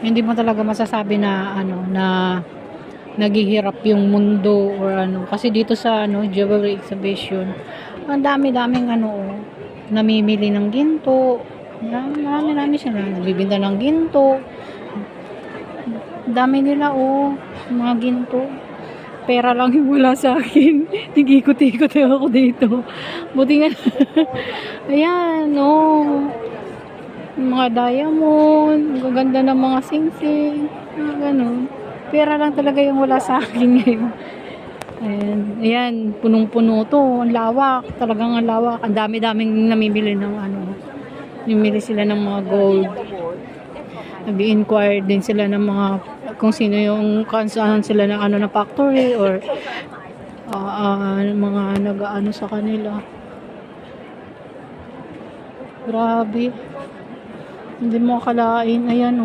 Hindi mo talaga masasabi na ano na naghihirap yung mundo or ano. Kasi dito sa ano jewelry exhibition, ang dami-daming ano namimili ng ginto. Marami sila nagbibenta ng ginto. Dami nila mga ginto. Pera lang yung wala sa akin. Nag-ikot-ikot ako dito. Buti nga. Ayan, mga diamond, ang ganda ng mga sing-sing, gano'n. Pera lang talaga yung wala sa akin ngayon. Ayan, punong-puno to. Ang lawak. Talagang ang lawak. Ang dami-daming namimili ng namimili sila ng mga gold. Nag-inquire din sila ng mga kung sino yung saan sila ng na factory or mga nag-ano sa kanila. Grabe. Hindi mo akalain. Ayan